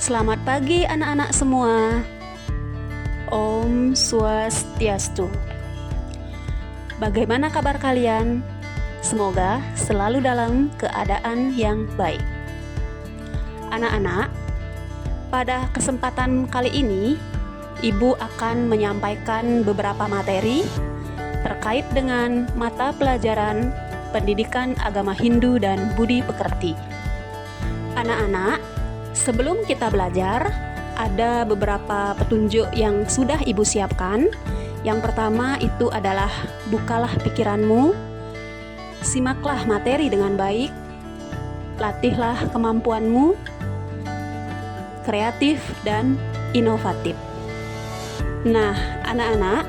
Selamat pagi anak-anak semua. Om Swastiastu. Bagaimana kabar kalian? Semoga selalu dalam keadaan yang baik. Anak-anak, pada kesempatan kali ini Ibu akan menyampaikan beberapa materi terkait dengan mata pelajaran Pendidikan Agama Hindu dan Budi Pekerti. Anak-anak, sebelum kita belajar, ada beberapa petunjuk yang sudah Ibu siapkan. Yang pertama itu adalah bukalah pikiranmu, simaklah materi dengan baik, latihlah kemampuanmu, kreatif dan inovatif. Nah, anak-anak,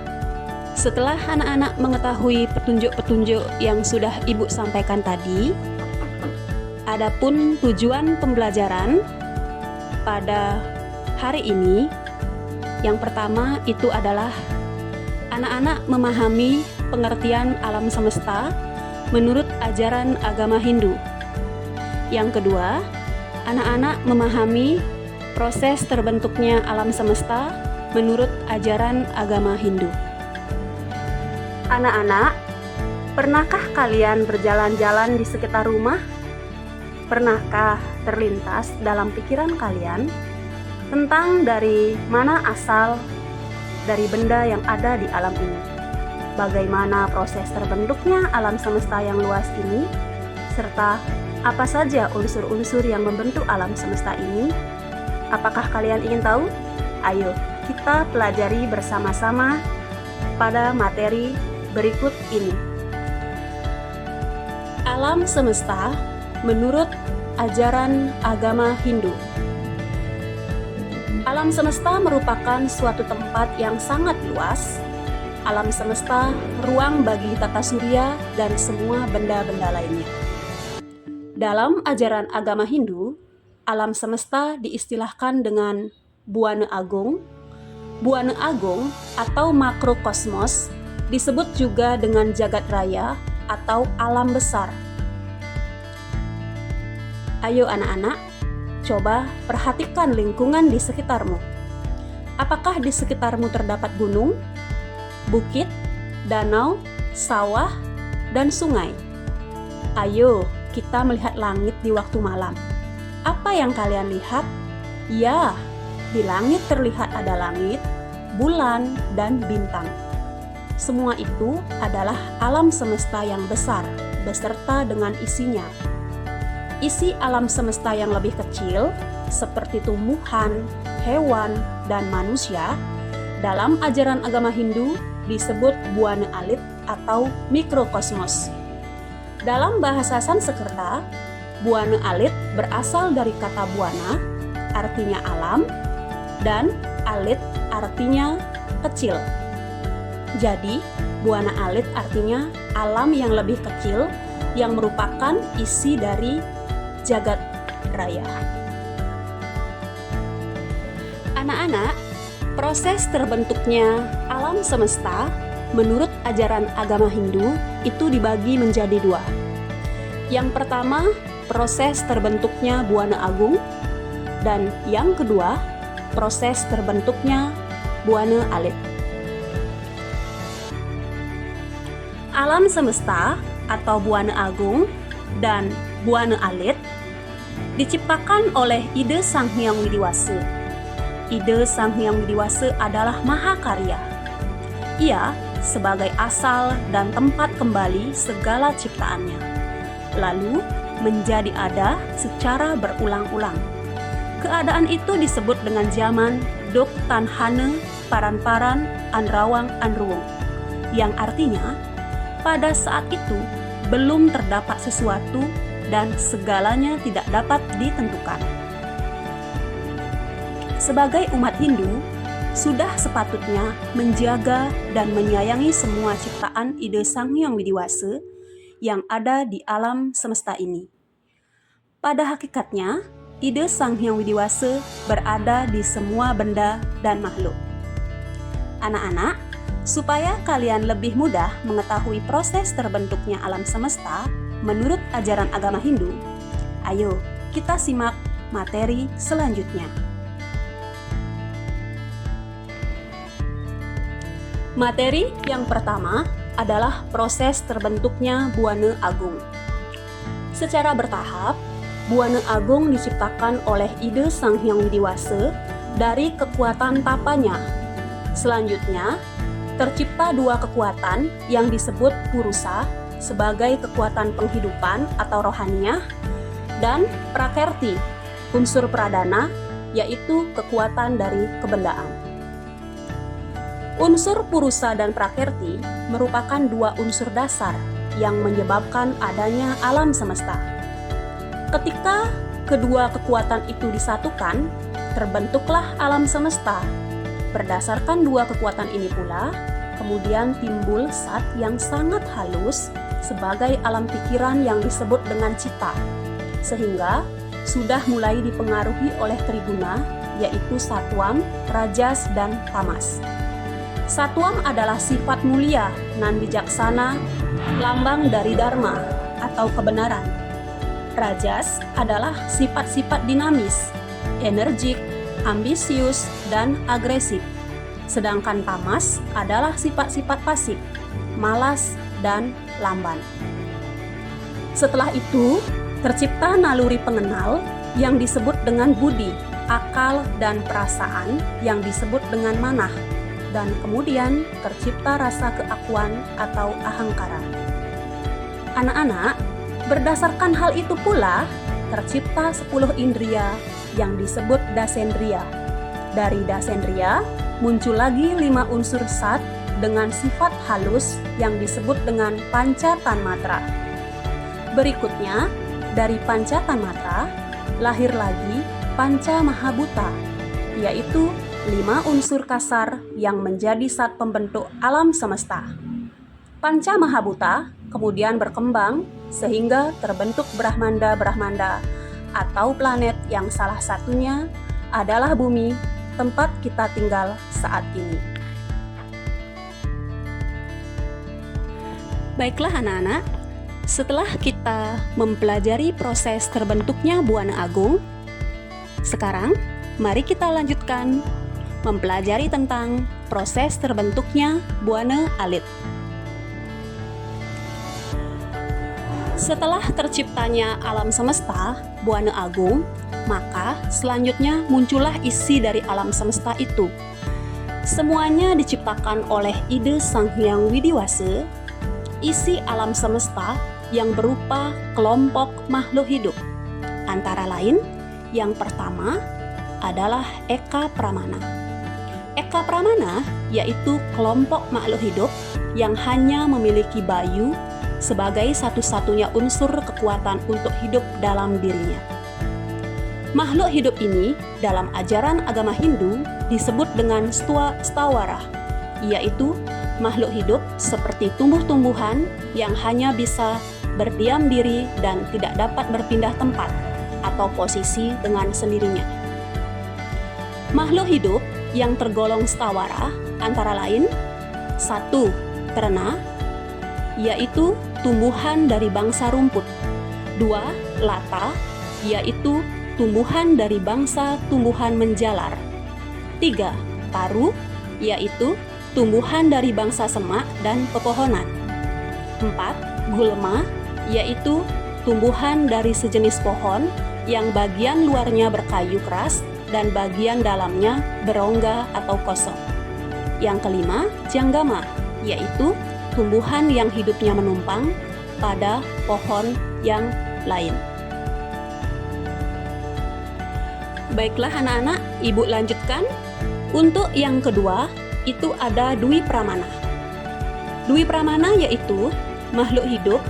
setelah anak-anak mengetahui petunjuk-petunjuk yang sudah Ibu sampaikan tadi, adapun tujuan pembelajaran pada hari ini, yang pertama itu adalah anak-anak memahami pengertian alam semesta menurut ajaran agama Hindu. Yang kedua, anak-anak memahami proses terbentuknya alam semesta menurut ajaran agama Hindu. Anak-anak, pernahkah kalian berjalan-jalan di sekitar rumah? Pernahkah terlintas dalam pikiran kalian tentang dari mana asal dari benda yang ada di alam ini? Bagaimana proses terbentuknya alam semesta yang luas ini? Serta apa saja unsur-unsur yang membentuk alam semesta ini? Apakah kalian ingin tahu? Ayo, kita pelajari bersama-sama pada materi berikut ini. Alam semesta menurut ajaran agama Hindu. Alam semesta merupakan suatu tempat yang sangat luas. Alam semesta ruang bagi tata surya dan semua benda-benda lainnya. Dalam ajaran agama Hindu, alam semesta diistilahkan dengan Buana Agung. Buana Agung atau makrokosmos disebut juga dengan jagat raya atau alam besar. Ayo anak-anak, coba perhatikan lingkungan di sekitarmu. Apakah di sekitarmu terdapat gunung, bukit, danau, sawah, dan sungai? Ayo, kita melihat langit di waktu malam. Apa yang kalian lihat? Ya, di langit terlihat ada langit, bulan, dan bintang. Semua itu adalah alam semesta yang besar, beserta dengan isinya. Isi alam semesta yang lebih kecil, seperti tumbuhan, hewan, dan manusia, dalam ajaran agama Hindu disebut Buana Alit atau mikrokosmos. Dalam bahasa Sanskerta, Buana Alit berasal dari kata buana, artinya alam, dan alit artinya kecil. Jadi, Buana Alit artinya alam yang lebih kecil yang merupakan isi dari jagat raya. Anak-anak, proses terbentuknya alam semesta menurut ajaran agama Hindu itu dibagi menjadi dua. Yang pertama, proses terbentuknya Buana Agung, dan yang kedua, proses terbentuknya Buana Alit. Alam semesta atau Buana Agung dan Buana Alit diciptakan oleh Ide Sang Hyang Widiwasa. Ide Sang Hyang Widiwasa adalah mahakarya. Ia sebagai asal dan tempat kembali segala ciptaannya, lalu menjadi ada secara berulang-ulang. Keadaan itu disebut dengan zaman Dok Tan Hane Paran-Paran Anrawang Anruwung, yang artinya pada saat itu belum terdapat sesuatu dan segalanya tidak dapat ditentukan. Sebagai umat Hindu, sudah sepatutnya menjaga dan menyayangi semua ciptaan Ide Sang Hyang Widiwasa yang ada di alam semesta ini. Pada hakikatnya, Ide Sang Hyang Widiwasa berada di semua benda dan makhluk. Anak-anak, supaya kalian lebih mudah mengetahui proses terbentuknya alam semesta menurut ajaran agama Hindu, ayo kita simak materi selanjutnya. Materi yang pertama adalah proses terbentuknya Buana Agung. Secara bertahap, Buana Agung diciptakan oleh ide Sang Hyang Widiwasa dari kekuatan tapanya. Selanjutnya, tercipta dua kekuatan yang disebut Purusa sebagai kekuatan penghidupan atau rohaniah, dan Prakerti, unsur pradana, yaitu kekuatan dari kebendaan. Unsur Purusa dan Prakerti merupakan dua unsur dasar yang menyebabkan adanya alam semesta. Ketika kedua kekuatan itu disatukan, terbentuklah alam semesta. Berdasarkan dua kekuatan ini pula, kemudian timbul zat yang sangat halus sebagai alam pikiran yang disebut dengan cita, sehingga sudah mulai dipengaruhi oleh triguna, yaitu satwam, rajas, dan tamas. Satwam adalah sifat mulia, nan bijaksana, lambang dari dharma atau kebenaran. Rajas adalah sifat-sifat dinamis, energik, ambisius, dan agresif. Sedangkan tamas adalah sifat-sifat pasif, malas, dan lamban. Setelah itu, tercipta naluri pengenal yang disebut dengan budi, akal, dan perasaan yang disebut dengan manah, dan kemudian tercipta rasa keakuan atau ahangkara. Anak-anak, berdasarkan hal itu pula, tercipta 10 indria yang disebut dasendria. Dari dasendria, muncul lagi 5 unsur sat dengan sifat halus yang disebut dengan panca tanmatra. Berikutnya, dari panca tanmatra, lahir lagi panca mahabhuta, yaitu 5 unsur kasar yang menjadi zat pembentuk alam semesta. Panca mahabhuta kemudian berkembang sehingga terbentuk Brahmanda-Brahmanda atau planet yang salah satunya adalah bumi, tempat kita tinggal saat ini. Baiklah anak-anak, setelah kita mempelajari proses terbentuknya Buana Agung, sekarang mari kita lanjutkan mempelajari tentang proses terbentuknya Buana Alit. Setelah terciptanya alam semesta, Buana Agung, maka selanjutnya muncullah isi dari alam semesta itu. Semuanya diciptakan oleh ide Sang Hyang Widiwasa, isi alam semesta yang berupa kelompok makhluk hidup. Antara lain, yang pertama adalah Eka Pramana. Eka Pramana yaitu kelompok makhluk hidup yang hanya memiliki bayu sebagai satu-satunya unsur kekuatan untuk hidup dalam dirinya. Makhluk hidup ini dalam ajaran agama Hindu disebut dengan stawara, yaitu makhluk hidup seperti tumbuh-tumbuhan yang hanya bisa berdiam diri dan tidak dapat berpindah tempat atau posisi dengan sendirinya. Makhluk hidup yang tergolong stawara antara lain 1. Terna, yaitu tumbuhan dari bangsa rumput. 2. Lata, yaitu tumbuhan dari bangsa tumbuhan menjalar. 3. Taru, yaitu tumbuhan dari bangsa semak dan pepohonan. 4. Gulma, yaitu tumbuhan dari sejenis pohon yang bagian luarnya berkayu keras dan bagian dalamnya berongga atau kosong. Yang kelima, Janggama, yaitu tumbuhan yang hidupnya menumpang pada pohon yang lain. Baiklah anak-anak, Ibu lanjutkan. Untuk yang kedua, itu ada Dwi Pramana. Dwi Pramana yaitu makhluk hidup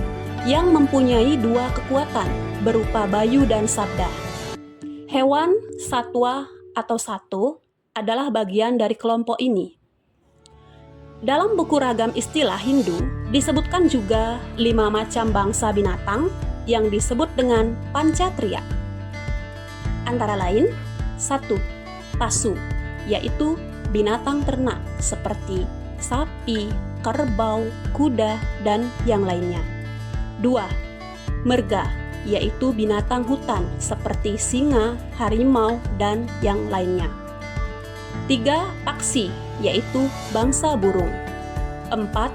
yang mempunyai 2 kekuatan berupa bayu dan sabda. Hewan, satwa, atau satu adalah bagian dari kelompok ini. Dalam buku ragam istilah Hindu disebutkan juga 5 macam bangsa binatang yang disebut dengan Pancatria. Antara lain, 1. Pasu, yaitu binatang ternak seperti sapi, kerbau, kuda, dan yang lainnya. 2. Merga, yaitu binatang hutan seperti singa, harimau, dan yang lainnya. 3. Paksi, yaitu bangsa burung. 4.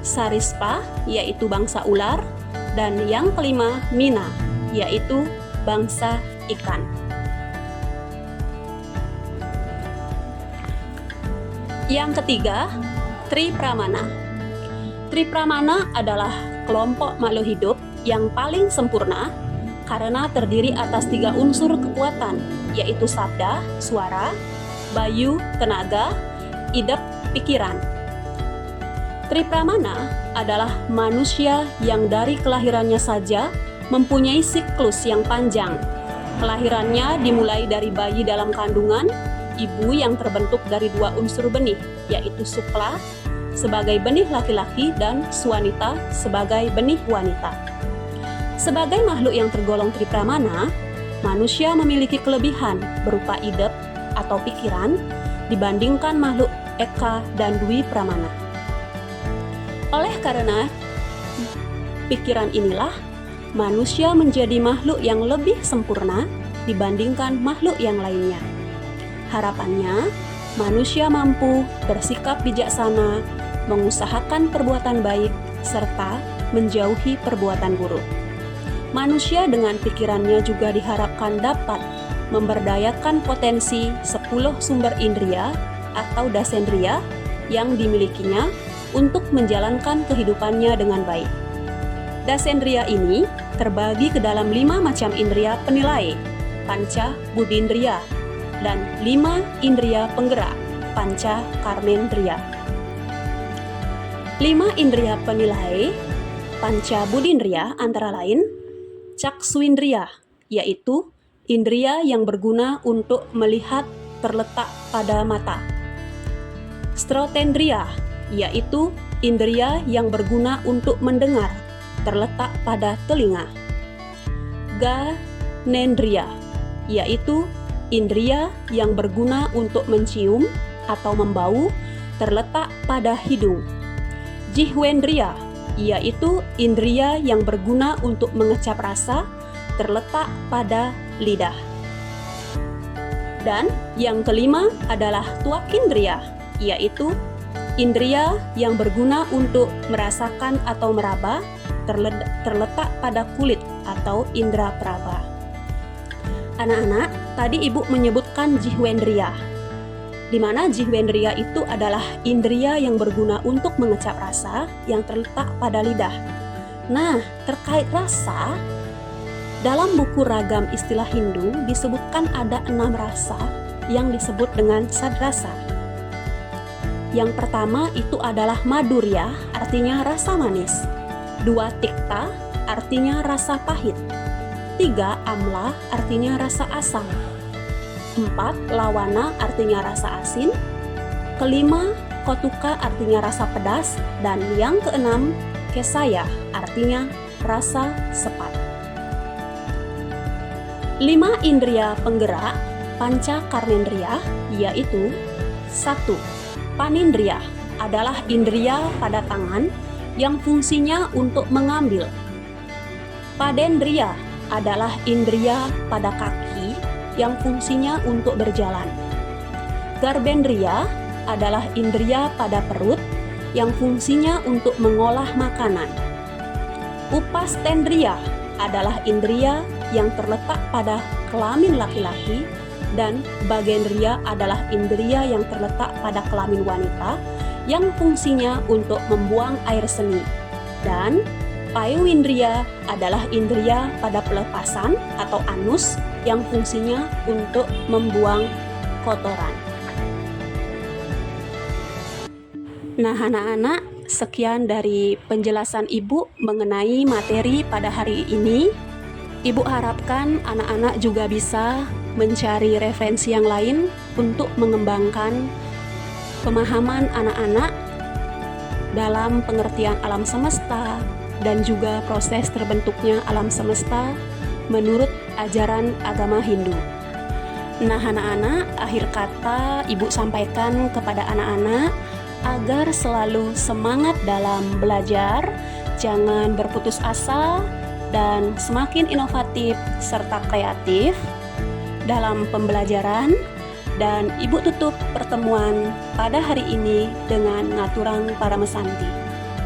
Sarispa, yaitu bangsa ular. Dan yang kelima, Mina, yaitu bangsa ikan. Yang ketiga, Tripramana. Tripramana adalah kelompok makhluk hidup yang paling sempurna karena terdiri atas 3 unsur kekuatan, yaitu sabda, suara, bayu, tenaga, idep, pikiran. Tripramana adalah manusia yang dari kelahirannya saja mempunyai siklus yang panjang. Kelahirannya dimulai dari bayi dalam kandungan, ibu yang terbentuk dari 2 unsur benih, yaitu sukla sebagai benih laki-laki dan swanita sebagai benih wanita. Sebagai makhluk yang tergolong tripramana, manusia memiliki kelebihan berupa idep atau pikiran dibandingkan makhluk eka dan dwi pramana. Oleh karena pikiran inilah, manusia menjadi makhluk yang lebih sempurna dibandingkan makhluk yang lainnya. Harapannya, manusia mampu bersikap bijaksana, mengusahakan perbuatan baik, serta menjauhi perbuatan buruk. Manusia dengan pikirannya juga diharapkan dapat memberdayakan potensi 10 sumber indria atau dasendria yang dimilikinya untuk menjalankan kehidupannya dengan baik. Dasendria ini terbagi ke dalam 5 macam indria penilai, panca budindria, dan 5 indria penggerak, panca karmendria. 5 indria penilai, panca budindria antara lain caksuindria, yaitu indria yang berguna untuk melihat terletak pada mata. Strotendria, yaitu indria yang berguna untuk mendengar, terletak pada telinga. Ganendria, yaitu indria yang berguna untuk mencium atau membau, terletak pada hidung. Jihwendria, yaitu indria yang berguna untuk mengecap rasa, terletak pada lidah. Dan yang kelima adalah tuakindria, yaitu indria yang berguna untuk merasakan atau meraba, terletak pada kulit atau indera praba. Anak-anak, tadi Ibu menyebutkan jihwendria, di mana jihwendria itu adalah indria yang berguna untuk mengecap rasa yang terletak pada lidah. Nah, terkait rasa, dalam buku Ragam Istilah Hindu disebutkan ada 6 rasa yang disebut dengan sadrasa. Yang pertama itu adalah madurya, artinya rasa manis. 2 tikta, artinya rasa pahit. 3 amla, artinya rasa asam. 4 lawana, artinya rasa asin. Kelima kotuka, artinya rasa pedas. Dan yang keenam kesaya, artinya rasa sepat. 5 indria penggerak panca karnendria, yaitu 1. Panindria adalah indria pada tangan yang fungsinya untuk mengambil. Padendria adalah indria pada kaki yang fungsinya untuk berjalan. Garbendria adalah indria pada perut yang fungsinya untuk mengolah makanan. Upastendria adalah indria yang terletak pada kelamin laki-laki, dan bagendria adalah indria yang terletak pada kelamin wanita yang fungsinya untuk membuang air seni. Dan payuindria adalah indria pada pelepasan atau anus yang fungsinya untuk membuang kotoran. Nah, anak-anak, sekian dari penjelasan Ibu mengenai materi pada hari ini. Ibu harapkan anak-anak juga bisa mencari referensi yang lain untuk mengembangkan pemahaman anak-anak dalam pengertian alam semesta dan juga proses terbentuknya alam semesta menurut ajaran agama Hindu. Nah, anak-anak, akhir kata Ibu sampaikan kepada anak-anak agar selalu semangat dalam belajar, jangan berputus asa, dan semakin inovatif serta kreatif dalam pembelajaran Dan Ibu tutup pertemuan pada hari ini dengan ngaturang para mesanti.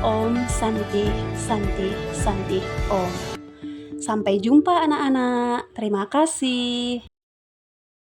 Om Santi, Santi, Santi, Om. Sampai jumpa anak-anak. Terima kasih.